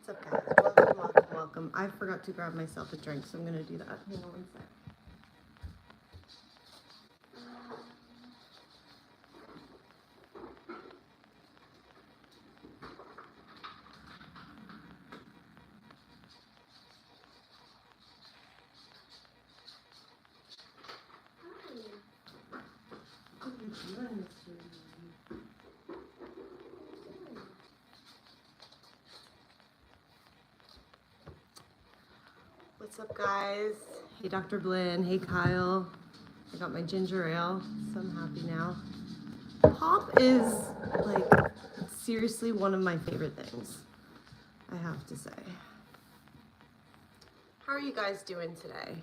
What's up, guys? Welcome, welcome, welcome. I forgot to grab myself a drink, so I'm gonna do that. Hang on one sec. What's up, guys? Hey, Dr. Blinn. Hey, Kyle. I got my ginger ale, so I'm happy now. Pop is, like, seriously one of my favorite things, I have to say. How are you guys doing today?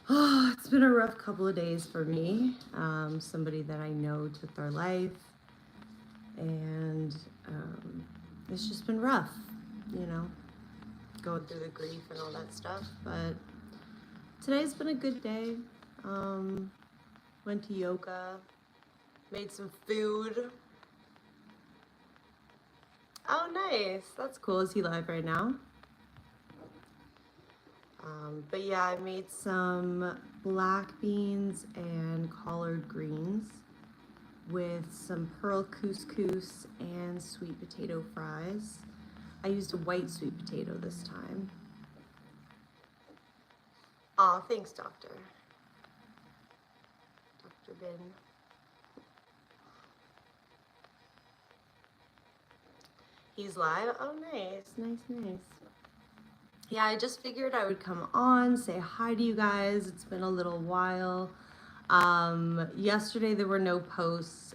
Oh, it's been a rough couple of days for me. Somebody that I know took their life, and it's just been rough, you know, going through the grief and all that stuff. But today's been a good day. Went to yoga, made some food. Oh, nice. That's cool. Is he live right now? But yeah, I made some black beans and collard greens with some pearl couscous and sweet potato fries. I used a white sweet potato this time. Aw, thanks, Doctor. Dr. Bin. He's live? Oh, nice, nice, nice. Yeah, I just figured I would come on, say hi to you guys. It's been a little while. Yesterday there were no posts.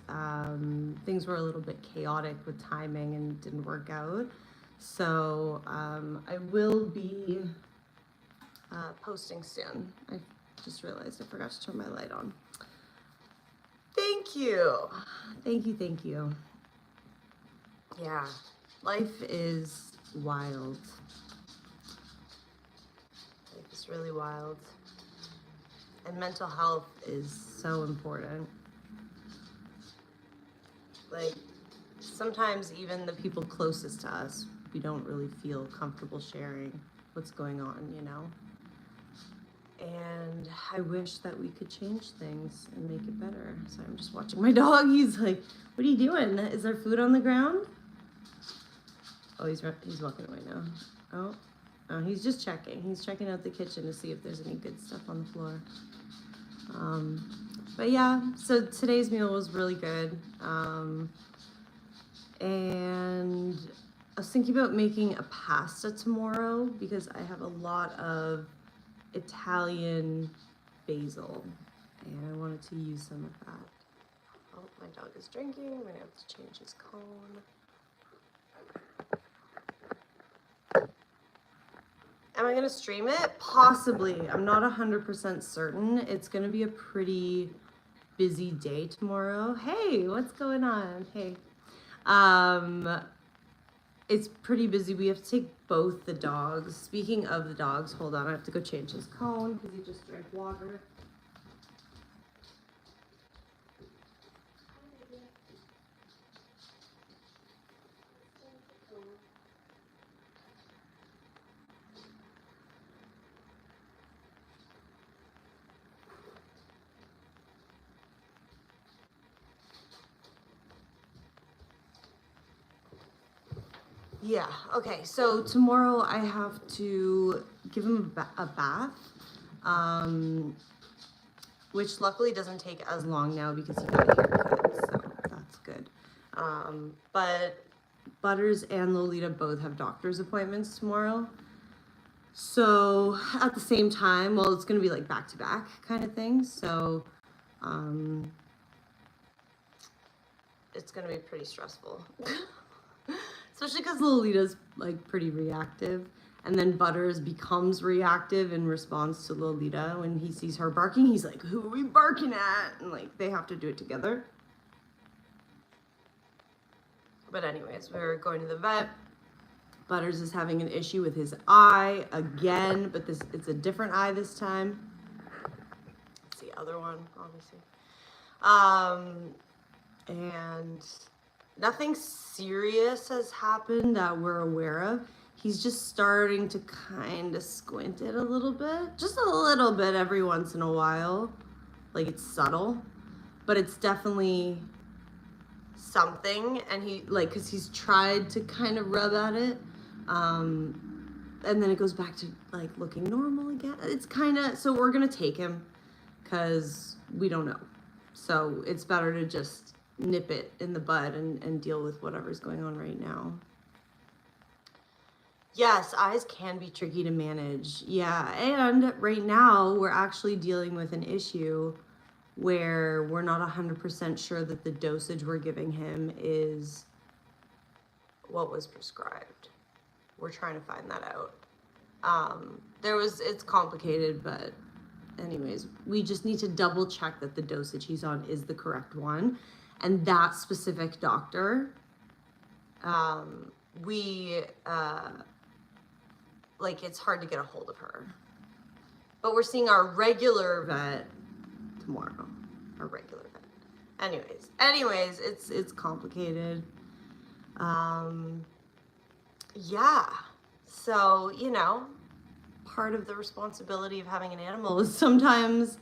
Things were a little bit chaotic with timing and didn't work out. So I will be posting soon. I just realized I forgot to turn my light on. Thank you. Thank you, thank you. Yeah, life is wild. Life is really wild. And mental health is so important. Like, sometimes even the people closest to us, we don't really feel comfortable sharing what's going on, you know? And I wish that we could change things and make it better. So I'm just watching my dog. He's like, what are you doing? Is there food on the ground? Oh, he's walking away now. Oh, he's just checking. He's checking out the kitchen to see if there's any good stuff on the floor. But yeah, so today's meal was really good. And I was thinking about making a pasta tomorrow because I have a lot of Italian basil and I wanted to use some of that. Oh, my dog is drinking. I'm gonna have to change his cone. Am I gonna stream it? Possibly. I'm not 100% certain. It's gonna be a pretty busy day tomorrow. Hey, what's going on? Hey. It's pretty busy. We have to take both the dogs. Speaking of the dogs, hold on. I have to go change his cone because he just drank water. Yeah, okay, so tomorrow I have to give him a bath, which luckily doesn't take as long now because he got a haircut, so that's good. But Butters and Lolita both have doctor's appointments tomorrow. So at the same time, well, it's gonna be like back to back kind of thing, so it's gonna be pretty stressful. Especially because Lolita's like pretty reactive, and then Butters becomes reactive in response to Lolita. When he sees her barking, he's like, who are we barking at? And like they have to do it together. But anyways, we're going to the vet. Butters is having an issue with his eye again, but it's a different eye this time. It's the other one, obviously. And nothing serious has happened that we're aware of. He's just starting to kind of squint it a little bit, just a little bit every once in a while. Like, it's subtle, but it's definitely something. And he, like, because he's tried to kind of rub at it. And then it goes back to, like, looking normal again. It's kind of, so we're going to take him because we don't know. So it's better to just nip it in the bud and deal with whatever's going on right now. Yes, eyes can be tricky to manage. Yeah, and right now we're actually dealing with an issue where we're not 100% sure that the dosage we're giving him is what was prescribed. We're trying to find that out. It's complicated, but anyways, we just need to double check that the dosage he's on is the correct one. And that specific doctor, like, it's hard to get a hold of her. But we're seeing our regular vet tomorrow. Our regular vet. Anyways, it's complicated. Yeah. So, you know, part of the responsibility of having an animal is sometimes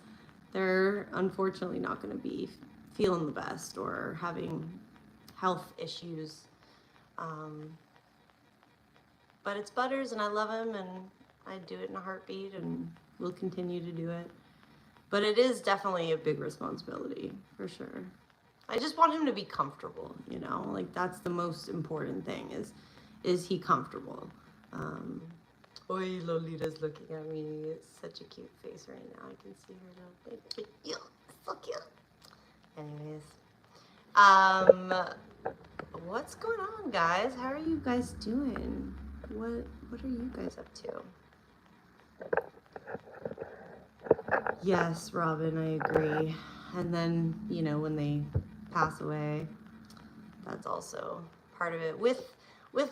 they're unfortunately not going to be feeling the best or having health issues. But it's Butters, and I love him, and I do it in a heartbeat, and we'll continue to do it. But it is definitely a big responsibility, for sure. I just want him to be comfortable, you know? Like, that's the most important thing, is he comfortable? Oy, Lolita's looking at me. It's such a cute face right now. I can see her little face. Yeah, so cute. Anyways. What's going on, guys? How are you guys doing? What are you guys up to? Yes, Robin, I agree. And then, you know, when they pass away, that's also part of it. With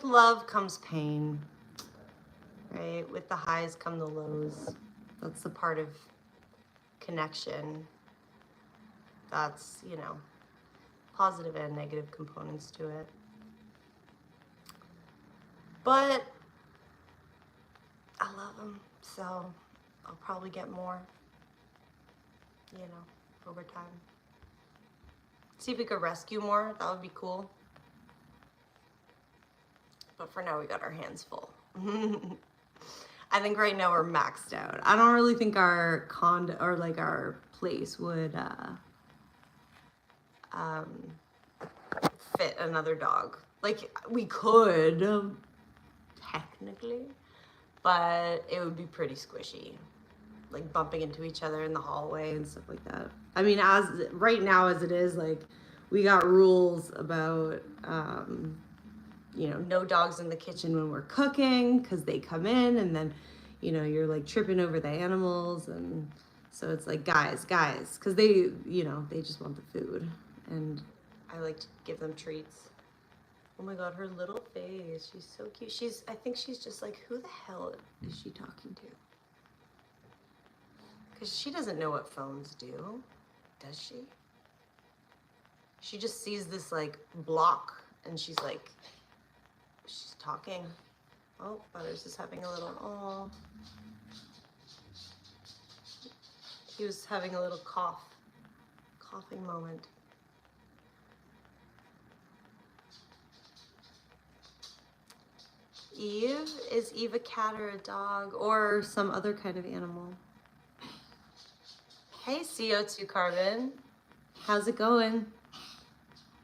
love comes pain, right? With the highs come the lows. That's the part of connection. That's, you know, positive and negative components to it. But I love him, so I'll probably get more, you know, over time. See if we could rescue more. That would be cool. But for now, we got our hands full. I think right now we're maxed out. I don't really think our condo or like our place would fit another dog. Like, we could, technically, but it would be pretty squishy, like bumping into each other in the hallway and stuff like that. I mean, as right now as it is, like, we got rules about, you know, no dogs in the kitchen when we're cooking because they come in and then, you know, you're like tripping over the animals. And so it's like, guys, because they, you know, they just want the food. And I like to give them treats. Oh my God, her little face. She's so cute. I think she's just like, who the hell is she talking to? Because she doesn't know what phones do, does she? She just sees this like block and she's like, she's talking. Oh, Butters is having a little, oh. He was having a little coughing moment. Eve? Is Eve a cat or a dog or some other kind of animal? Hey, CO2 Carbon. How's it going?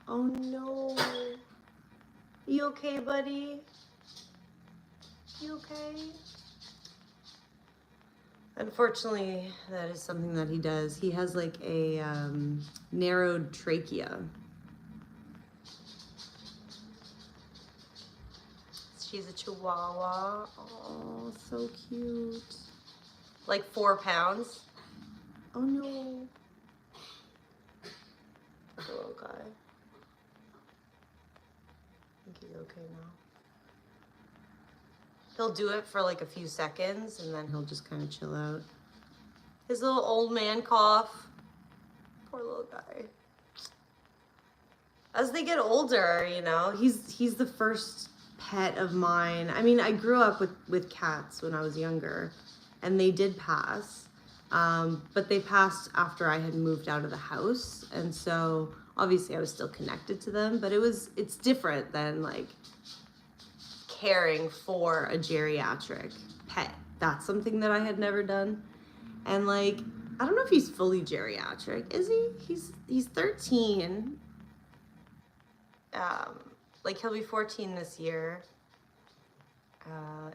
Oh no. You okay, buddy? You okay? Unfortunately, that is something that he does. He has like a narrowed trachea. She's a Chihuahua. Oh, so cute. Like 4 pounds. Oh no. The little guy. I think he's okay now. He'll do it for like a few seconds and then he'll just kind of chill out. His little old man cough. Poor little guy. As they get older, you know, he's the first pet of mine, I mean, I grew up with cats when I was younger, and they did pass. But they passed after I had moved out of the house, and so obviously I was still connected to them, but it's different than like caring for a geriatric pet. That's something that I had never done. And like, I don't know if he's fully geriatric. Is he? He's 13. Like he'll be 14 this year,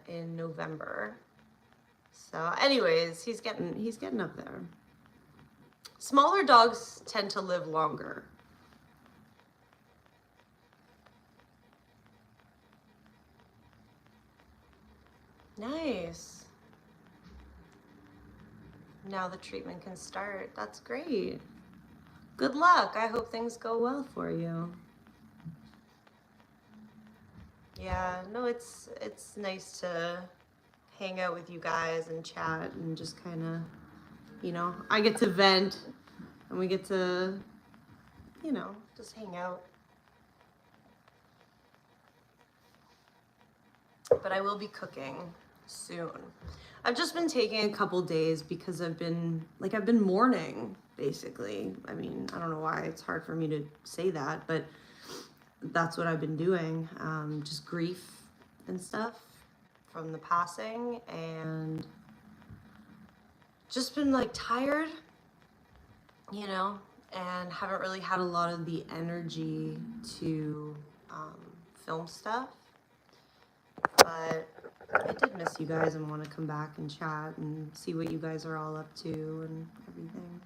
in November. So anyways, he's getting up there. Smaller dogs tend to live longer. Nice. Now the treatment can start. That's great. Good luck. I hope things go well for you. Yeah, no, it's nice to hang out with you guys and chat and just kind of, I get to vent and we get to, just hang out. But I will be cooking soon. I've just been taking a couple days because I've been mourning, basically. I mean, I don't know why it's hard for me to say that, but that's what I've been doing. Just grief and stuff from the passing, and just been like tired, and haven't really had a lot of the energy to film stuff. But I did miss you guys and want to come back and chat and see what you guys are all up to and everything.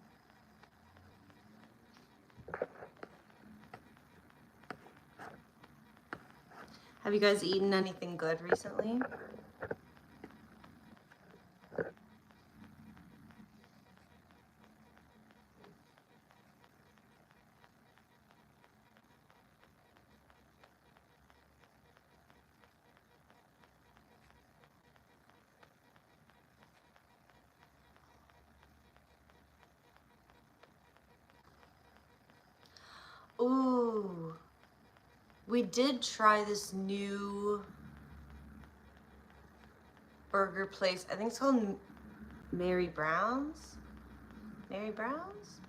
Have you guys eaten anything good recently? Ooh, we did try this new burger place. I think it's called Mary Brown's. Mary Brown's?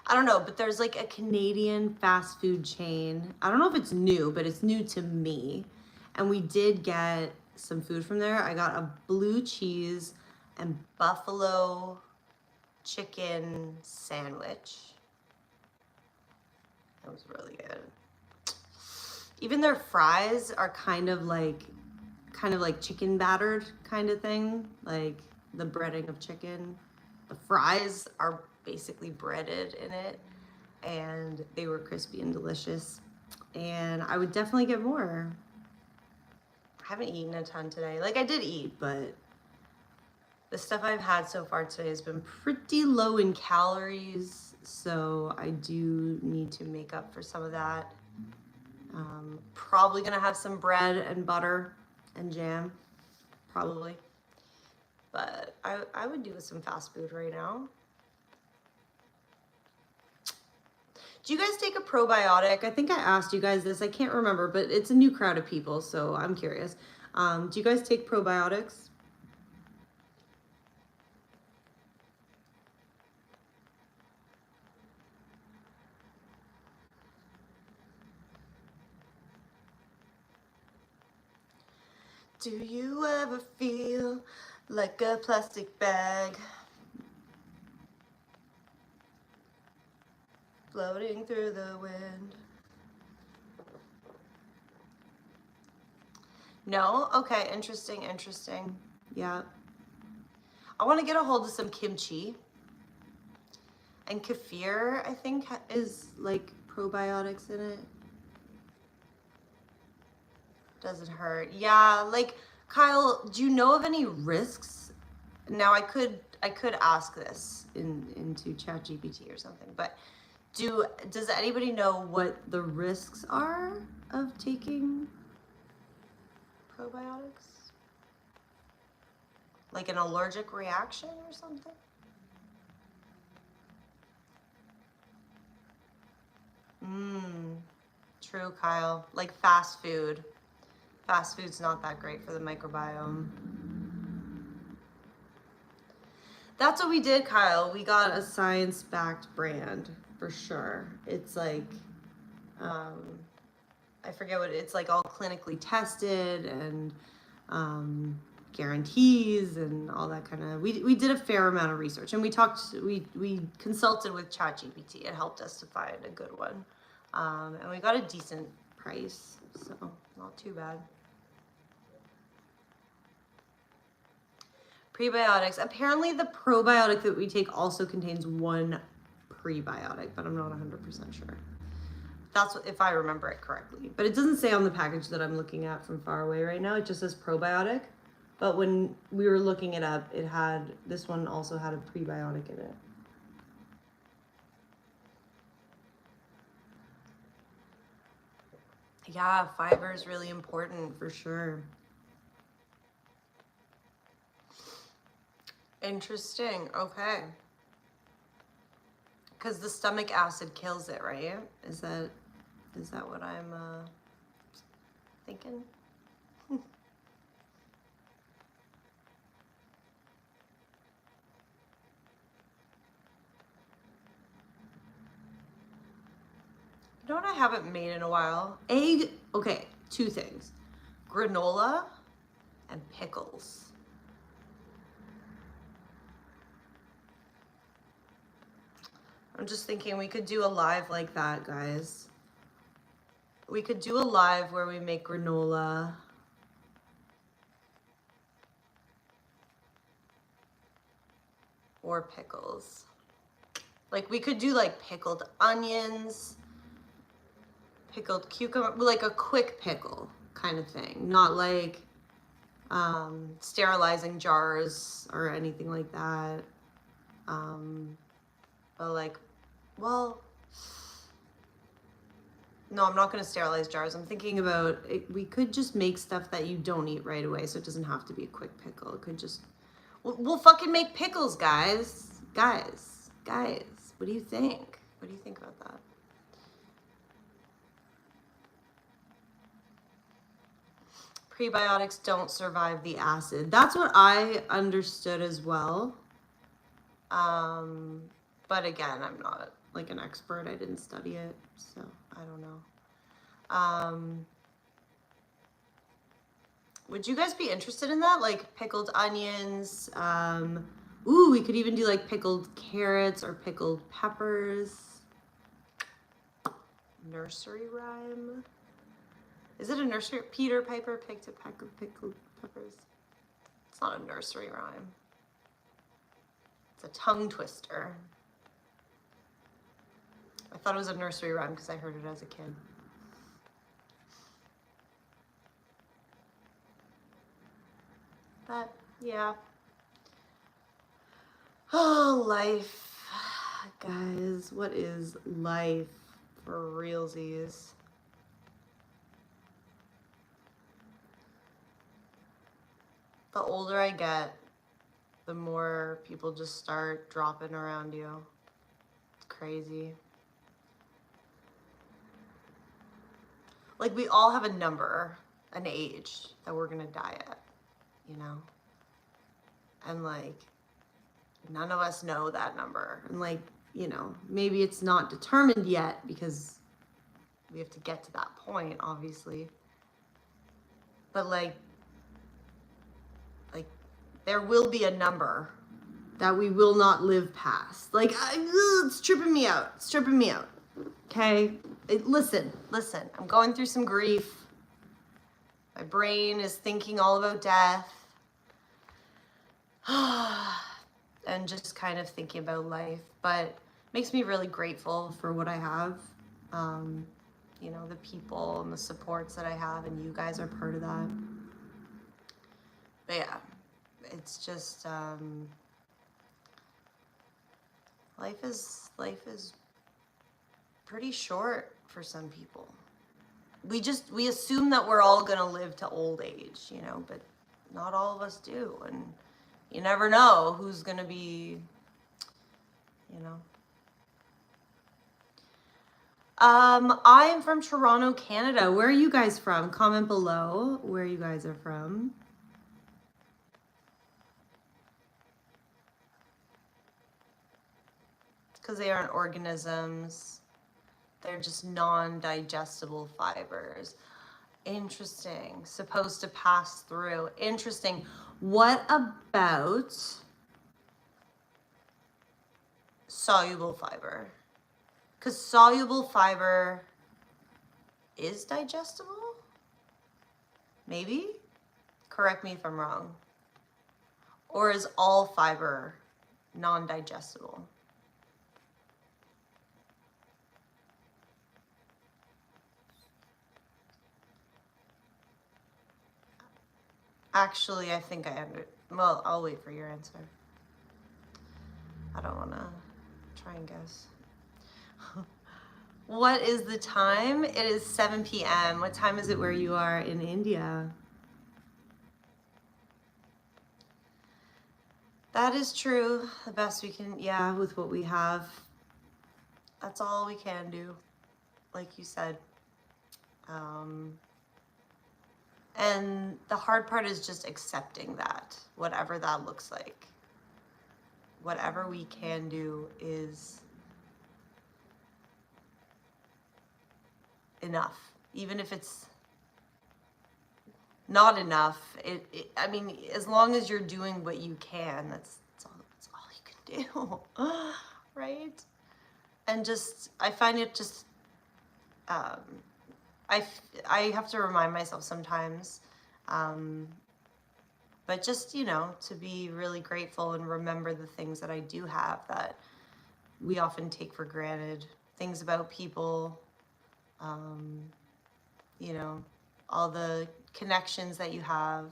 I don't know, but there's like a Canadian fast food chain. I don't know if it's new, but it's new to me. And we did get some food from there. I got a blue cheese and buffalo chicken sandwich. It was really good. Even their fries are kind of like chicken battered kind of thing, like the breading of chicken. The fries are basically breaded in it, and they were crispy and delicious. And I would definitely get more. I haven't eaten a ton today. Like, I did eat, but the stuff I've had so far today has been pretty low in calories, so I do need to make up for some of that. Probably gonna have some bread and butter and jam, probably. But I would do with some fast food right now. Do you guys take a probiotic? I think I asked you guys this. I can't remember, but it's a new crowd of people, so I'm curious. Do you guys take probiotics? Do you ever feel like a plastic bag floating through the wind? No? Okay, interesting. Yeah. I want to get a hold of some kimchi. And kefir, I think, is like probiotics in it. Doesn't hurt. Yeah, like, Kyle, do you know of any risks? Now I could ask this into ChatGPT or something, but does anybody know what the risks are of taking probiotics? Like an allergic reaction or something? True, Kyle. Like fast food. Fast food's not that great for the microbiome. That's what we did, Kyle. We got a science-backed brand for sure. It's like, I forget what it's like, all clinically tested and guarantees and all that kind of. We did a fair amount of research, and we consulted with ChatGPT. It helped us to find a good one, and we got a decent price, so not too bad. Prebiotics. Apparently the probiotic that we take also contains one prebiotic, but I'm not 100% sure. That's what, if I remember it correctly. But it doesn't say on the package that I'm looking at from far away right now. It just says probiotic. But when we were looking it up, it had, this one also had a prebiotic in it. Yeah, fiber is really important for sure. Interesting. Okay. Because the stomach acid kills it, right? Is that what I'm thinking? You know what I haven't made in a while? Egg. Okay, two things: granola and pickles. I'm just thinking we could do a live like that, guys. We could do a live where we make granola. Or pickles. Like we could do like pickled onions, pickled cucumber, like a quick pickle kind of thing. Not like sterilizing jars or anything like that. But like, well, no, I'm not going to sterilize jars. I'm thinking about it, we could just make stuff that you don't eat right away, so it doesn't have to be a quick pickle. It could just, we'll fucking make pickles, guys. Guys, what do you think? What do you think about that? Prebiotics don't survive the acid. That's what I understood as well. But again, I'm not like an expert. I didn't study it, so I don't know. Would you guys be interested in that? Like pickled onions. Ooh, we could even do like pickled carrots or pickled peppers. Nursery rhyme. Is it a nursery? Peter Piper picked a peck of pickled peppers. It's not a nursery rhyme. It's a tongue twister. I thought it was a nursery rhyme because I heard it as a kid. But yeah. Oh, life. Guys, what is life for realsies? The older I get, the more people just start dropping around you. It's crazy. Like we all have a number, an age that we're gonna die at, you know? And like, none of us know that number. And like, you know, maybe it's not determined yet because we have to get to that point, obviously. But like there will be a number that we will not live past. Like, it's tripping me out. It's tripping me out. Okay? Listen. I'm going through some grief. My brain is thinking all about death. And just kind of thinking about life. But it makes me really grateful for what I have. You know, the people and the supports that I have, and you guys are part of that. But yeah. It's just life is pretty short for some people. We assume that we're all gonna live to old age, you know, but not all of us do, and you never know who's gonna be, you know. I am from Toronto, Canada. Where are you guys from? Comment below where you guys are from. Because they aren't organisms. They're just non-digestible fibers. Interesting. Supposed to pass through. Interesting. What about soluble fiber? Because soluble fiber is digestible? Maybe? Correct me if I'm wrong. Or is all fiber non-digestible? Actually, I think well, I'll wait for your answer. I don't want to try and guess. What is the time? It is 7 p.m. What time is it where you are in India? That is true. The best we can, yeah, with what we have. That's all we can do, like you said. And the hard part is just accepting that, whatever that looks like. Whatever we can do is enough. Even if it's not enough, I mean, as long as you're doing what you can, that's all you can do, right? And just, I find it just, I have to remind myself sometimes, but just, you know, to be really grateful and remember the things that I do have that we often take for granted. Things about people, you know, all the connections that you have.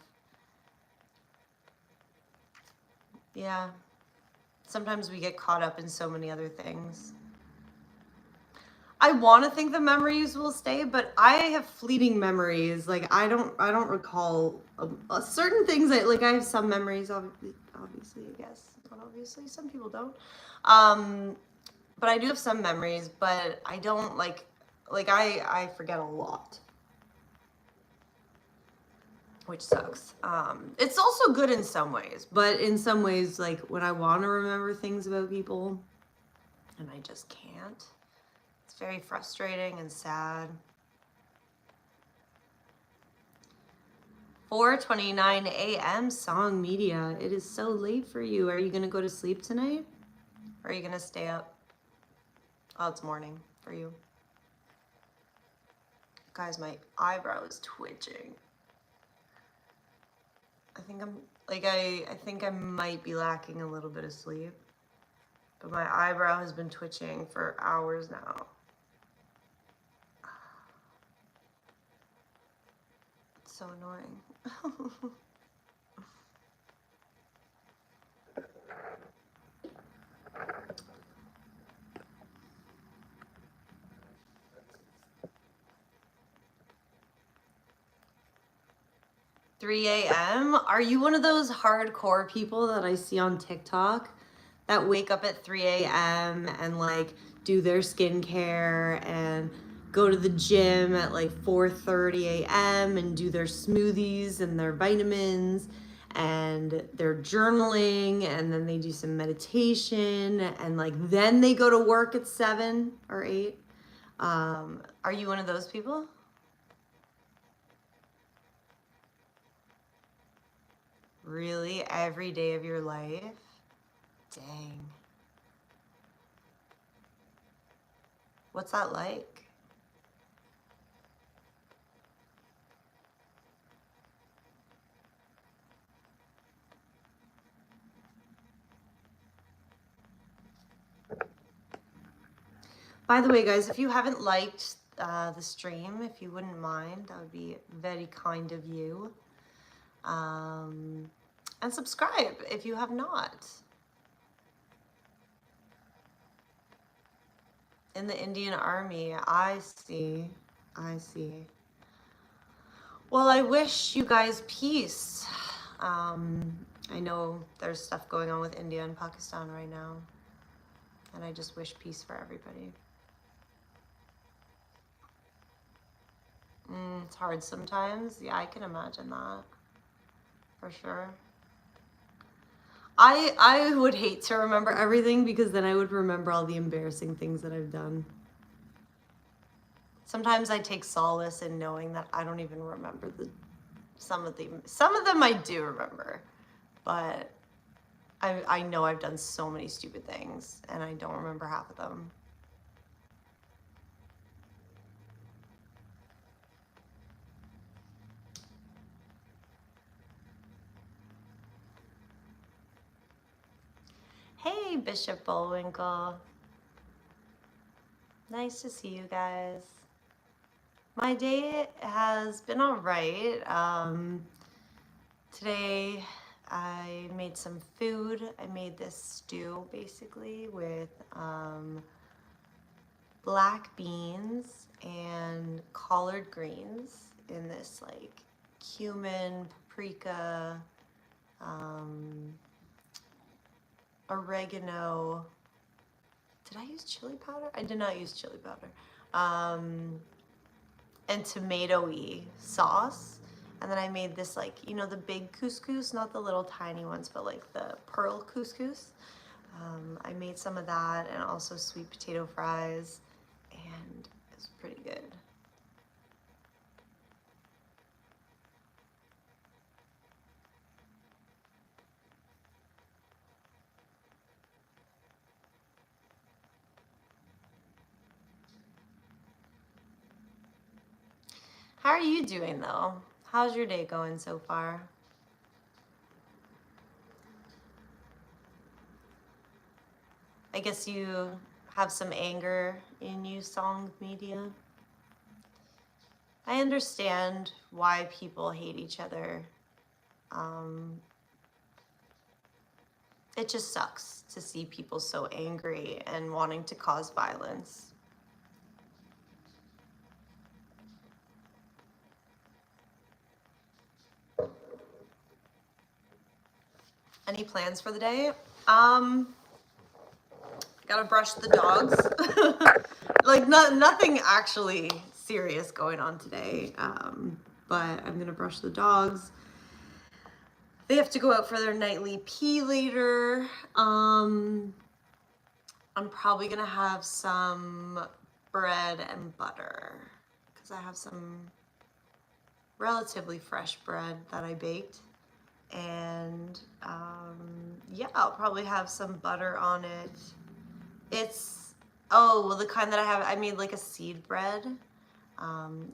Yeah. Sometimes we get caught up in so many other things. I want to think the memories will stay, but I have fleeting memories. Like I don't recall certain things. That like I have some memories, obviously, I guess. Not obviously, some people don't. But I do have some memories, but I don't like I forget a lot, which sucks. It's also good in some ways, but in some ways, like when I want to remember things about people, and I just can't. It's very frustrating and sad. 4:29 a.m. Song Media. It is so late for you. Are you going to go to sleep tonight? Or are you going to stay up? Oh, it's morning for you. Guys, my eyebrow is twitching. I think I think I might be lacking a little bit of sleep. But my eyebrow has been twitching for hours now. It's so annoying. 3 a.m. Are you one of those hardcore people that I see on TikTok that wake up at 3 a.m. and like do their skincare and go to the gym at like 4:30 a.m. and do their smoothies and their vitamins and they're journaling and then they do some meditation and like then they go to work at 7 or 8? Are you one of those people? Really? Every day of your life? Dang. What's that like? By the way, guys, if you haven't liked the stream, if you wouldn't mind, that would be very kind of you. And subscribe if you have not. In the Indian Army, I see. Well, I wish you guys peace. I know there's stuff going on with India and Pakistan right now, and I just wish peace for everybody. It's hard sometimes. Yeah, I can imagine that. For sure. I would hate to remember everything because then I would remember all the embarrassing things that I've done. Sometimes I take solace in knowing that I don't even remember some of them I do remember, but I know I've done so many stupid things and I don't remember half of them. Hey, Bishop Bullwinkle. Nice to see you guys. My day has been all right. Today I made some food. I made this stew basically with black beans and collard greens in this like cumin, paprika, oregano. Did I use chili powder? I did not use chili powder. And tomato-y sauce. And then I made this like, you know, the big couscous, not the little tiny ones, but like the pearl couscous. I made some of that and also sweet potato fries, and it was pretty good. How are you doing though? How's your day going so far? I guess you have some anger in you, Song Media. I understand why people hate each other. It just sucks to see people so angry and wanting to cause violence. Any plans for the day? Gotta brush the dogs. Like nothing actually serious going on today. But I'm gonna brush the dogs. They have to go out for their nightly pee later. I'm probably gonna have some bread and butter because I have some relatively fresh bread that I baked. And yeah, I'll probably have some butter on it. It's, oh, well, the kind that I made like a seed bread.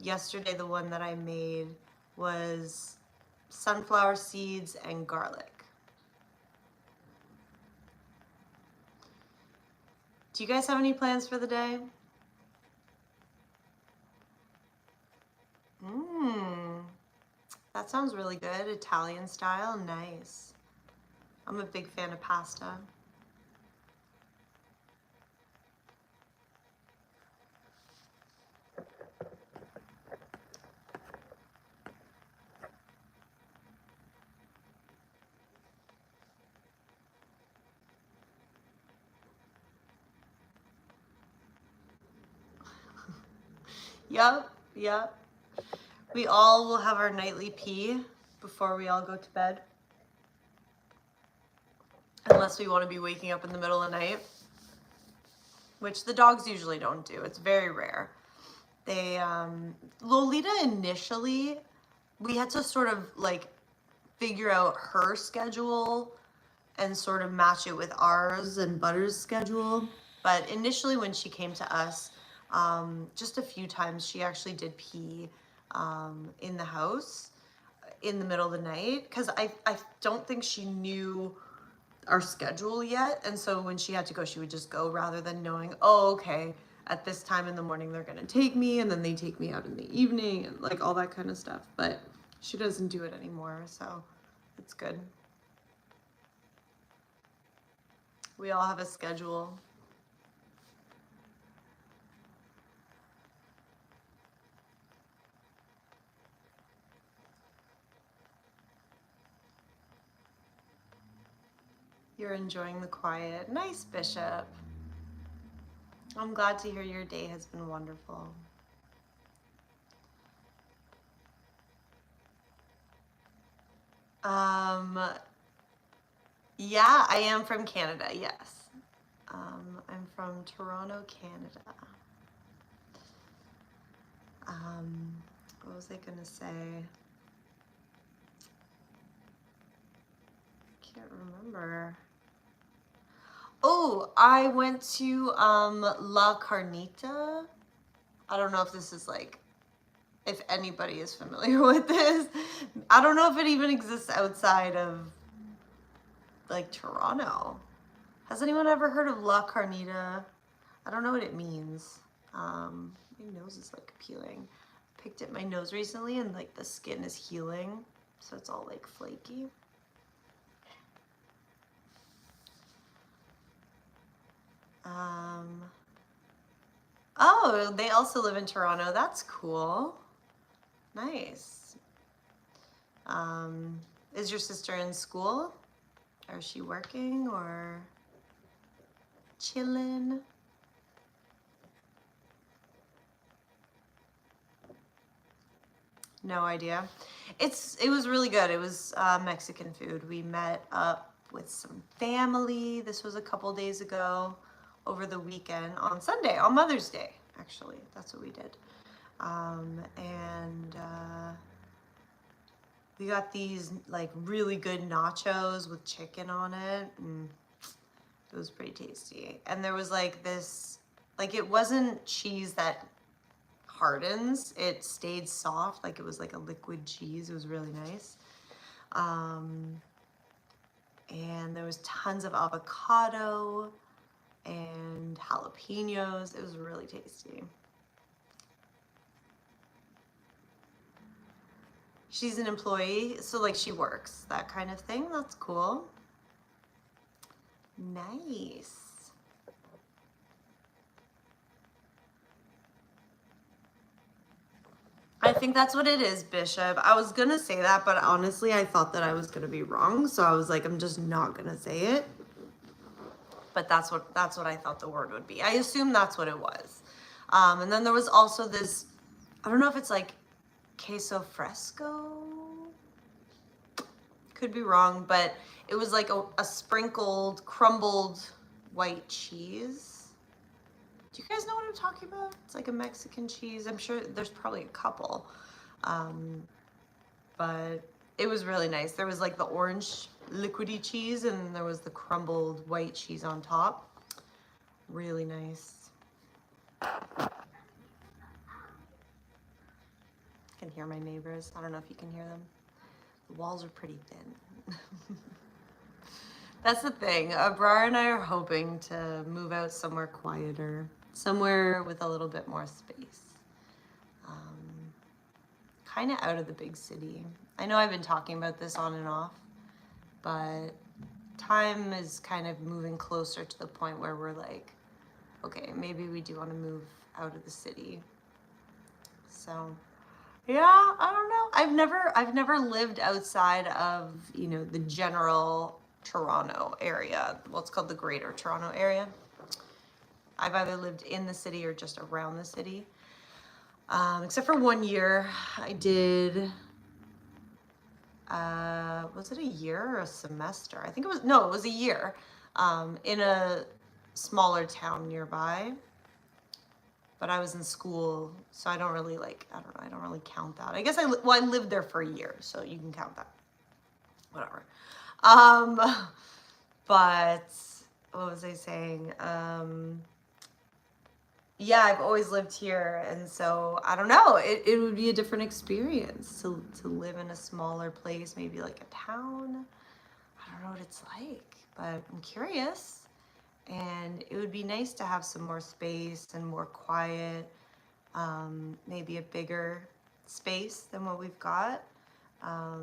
Yesterday, the one that I made was sunflower seeds and garlic. Do you guys have any plans for the day? That sounds really good. Italian style, nice. I'm a big fan of pasta. Yep. We all will have our nightly pee before we all go to bed. Unless we want to be waking up in the middle of the night, which the dogs usually don't do. It's very rare. They, Lolita initially, we had to sort of like figure out her schedule and sort of match it with ours and Butter's schedule. But initially when she came to us, just a few times she actually did pee in the house in the middle of the night because I don't think she knew our schedule yet, and so when she had to go she would just go rather than knowing, oh, okay, at this time in the morning they're gonna take me and then they take me out in the evening and like all that kind of stuff. But she doesn't do it anymore, so it's good. We all have a schedule. You're enjoying the quiet. Nice, Bishop. I'm glad to hear your day has been wonderful. Yeah, I am from Canada, yes. I'm from Toronto, Canada. What was I gonna say? Can't remember. Oh, I went to La Carnita. I don't know if this is like, if anybody is familiar with this. I don't know if it even exists outside of like Toronto. Has anyone ever heard of La Carnita? I don't know what it means. My nose is like peeling. I picked at my nose recently and like the skin is healing, so it's all like flaky. Oh, they also live in Toronto. That's cool. Nice. Is your sister in school? Or is she working or chilling? No idea. It was really good. It was Mexican food. We met up with some family. This was a couple days ago, over the weekend, on Sunday, on Mother's Day, actually. That's what we did. We got these like really good nachos with chicken on it. It was pretty tasty. And there was like this, like it wasn't cheese that hardens, it stayed soft, like it was like a liquid cheese. It was really nice. And there was tons of avocado and jalapenos. It was really tasty. She's an employee, so like she works, that kind of thing. That's cool. Nice. I think that's what it is, Bishop. I was gonna say that, but honestly, I thought that I was gonna be wrong, so I was like, I'm just not gonna say it. But that's what I thought the word would be. I assume that's what it was. And then there was also this, I don't know if it's like queso fresco. Could be wrong, but it was like a sprinkled, crumbled white cheese. Do you guys know what I'm talking about? It's like a Mexican cheese. I'm sure there's probably a couple. But it was really nice. There was like the orange liquidy cheese and there was the crumbled white cheese on top. Really nice. I can hear my neighbors. I don't know if you can hear them. The walls are pretty thin. That's the thing. Abrar and I are hoping to move out somewhere quieter, somewhere with a little bit more space. Kind of out of the big city. I know I've been talking about this on and off, but time is kind of moving closer to the point where we're like, okay, maybe we do want to move out of the city. So, yeah, I don't know. I've never lived outside of, you know, the general Toronto area. Well, it's called the Greater Toronto Area. I've either lived in the city or just around the city. Except for 1 year, I did, was it a year or a semester? I think it was, no, it was a year, in a smaller town nearby. But I was in school, so I don't really like, I don't know, I don't really count that. I guess I lived there for a year, so you can count that. Whatever. But what was I saying? Yeah, I've always lived here, and so I don't know. It would be a different experience to live in a smaller place, maybe like a town. I don't know what it's like, but I'm curious. And it would be nice to have some more space and more quiet, maybe a bigger space than what we've got. A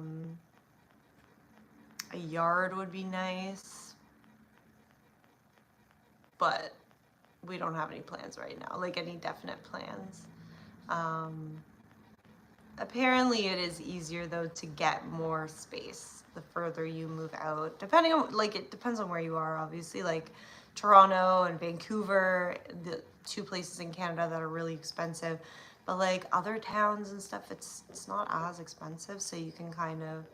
yard would be nice, but we don't have any plans right now, like any definite plans. Apparently it is easier though to get more space the further you move out, depending on, like, it depends on where you are, obviously. Like Toronto and Vancouver, the two places in Canada that are really expensive, but like other towns and stuff, it's not as expensive, so you can kind of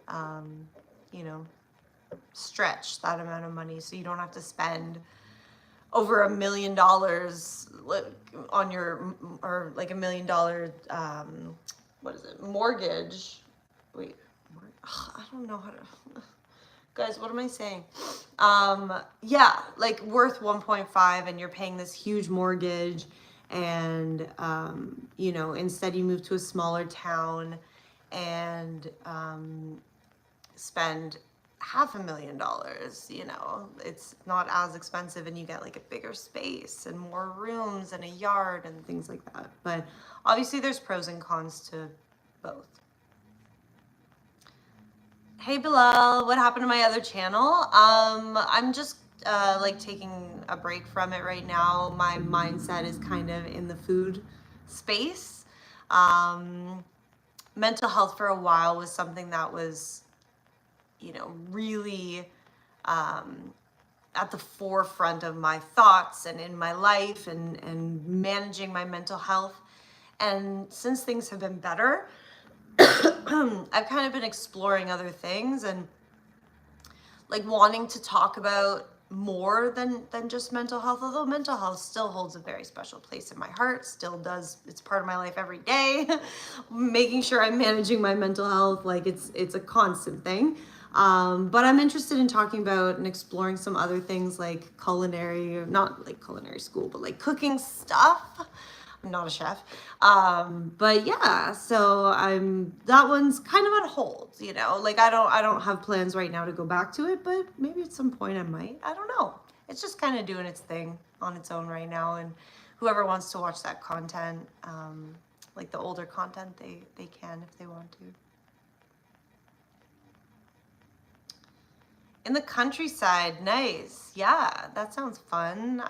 you know, stretch that amount of money so you don't have to spend over $1 million on your, or like $1 million, what is it, mortgage. Wait, I don't know how to, guys, what am I saying? Yeah, like worth 1.5 and you're paying this huge mortgage, and you know, instead you move to a smaller town and spend $500,000, you know, it's not as expensive and you get like a bigger space and more rooms and a yard and things like that. But obviously there's pros and cons to both. Hey Bilal, what happened to my other channel? I'm just like taking a break from it right now. My mindset is kind of in the food space. Mental health for a while was something that was, you know, really at the forefront of my thoughts and in my life, and managing my mental health. And since things have been better, I've kind of been exploring other things and like wanting to talk about more than just mental health, although mental health still holds a very special place in my heart, still does. It's part of my life every day. Making sure I'm managing my mental health, like it's a constant thing. But I'm interested in talking about and exploring some other things like culinary, not like culinary school, but like cooking stuff. I'm not a chef. But yeah, so that one's kind of on hold, you know, like I don't have plans right now to go back to it, but maybe at some point I might. I don't know. It's just kind of doing its thing on its own right now, and whoever wants to watch that content, like the older content, they can if they want to. In the countryside, nice. Yeah, that sounds fun.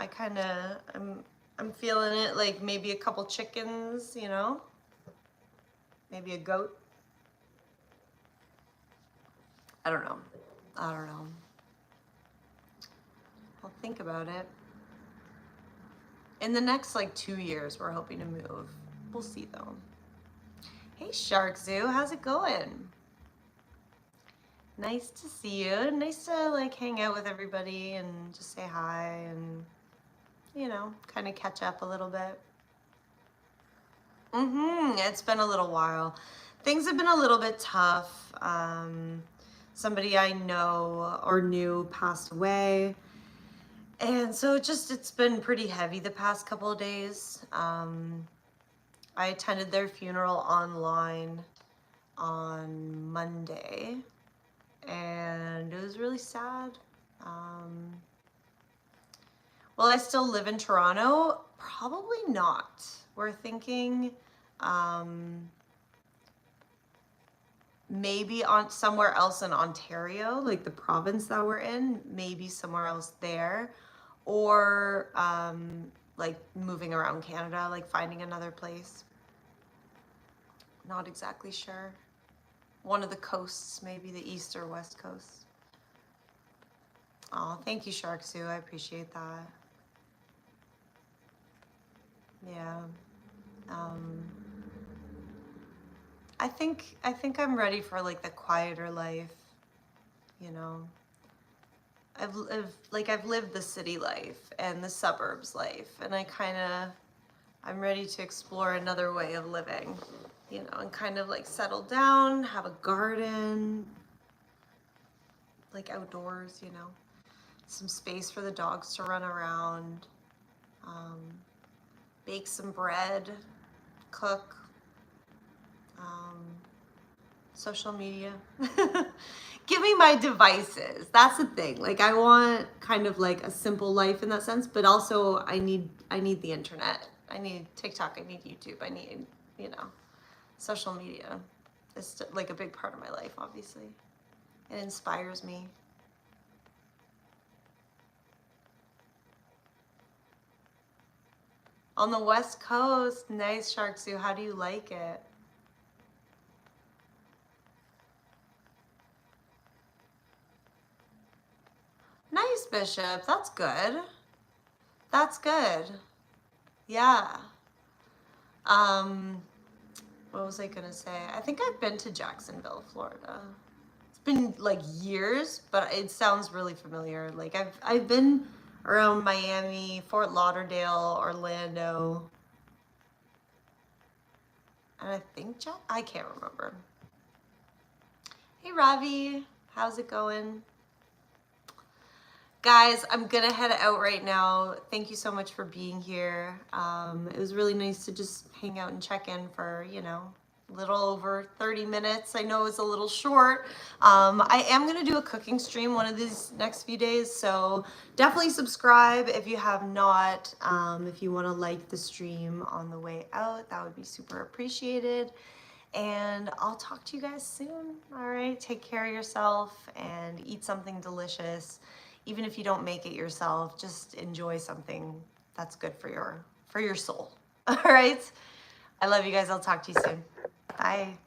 I'm feeling it, like maybe a couple chickens, you know? Maybe a goat. I don't know. I'll think about it. In the next like 2 years, we're hoping to move. We'll see though. Hey Shark Zoo, how's it going? Nice to see you. Nice to like hang out with everybody and just say hi and, you know, kind of catch up a little bit. It's been a little while. Things have been a little bit tough. Somebody I know or knew passed away. And so it's been pretty heavy the past couple of days. I attended their funeral online on Monday, and it was really sad. Will I still live in Toronto? Probably not. We're thinking maybe on somewhere else in Ontario, like the province that we're in, maybe somewhere else there, or like moving around Canada, like finding another place. Not exactly sure. One of the coasts, maybe the east or west coast. Oh, thank you, Shark Sue. I appreciate that. Yeah. I think I'm ready for like the quieter life, you know. I've lived the city life and the suburbs life, and I'm ready to explore another way of living, you know, and kind of like settle down, have a garden, like outdoors, you know, some space for the dogs to run around, bake some bread, cook, social media. Give me my devices. That's the thing. Like I want kind of like a simple life in that sense, but also I need the internet. I need TikTok, I need YouTube, I need, you know, social media. It's like a big part of my life, obviously. It inspires me. On the West Coast, nice, Shark Zoo. How do you like it? Nice, Bishop. That's good. That's good. Yeah. What was I gonna say? I think I've been to Jacksonville, Florida. been like years, but it sounds really familiar. Like I've been around Miami, Fort Lauderdale, Orlando, and I think I can't remember. Hey Ravi, how's it going? Guys, I'm gonna head out right now. Thank you so much for being here. It was really nice to just hang out and check in for, you know, a little over 30 minutes. I know it was a little short. I am gonna do a cooking stream one of these next few days, so definitely subscribe if you have not. If you wanna like the stream on the way out, that would be super appreciated. And I'll talk to you guys soon. All right, take care of yourself and eat something delicious. Even if you don't make it yourself, just enjoy something that's good for your soul. All right. I love you guys. I'll talk to you soon. Bye.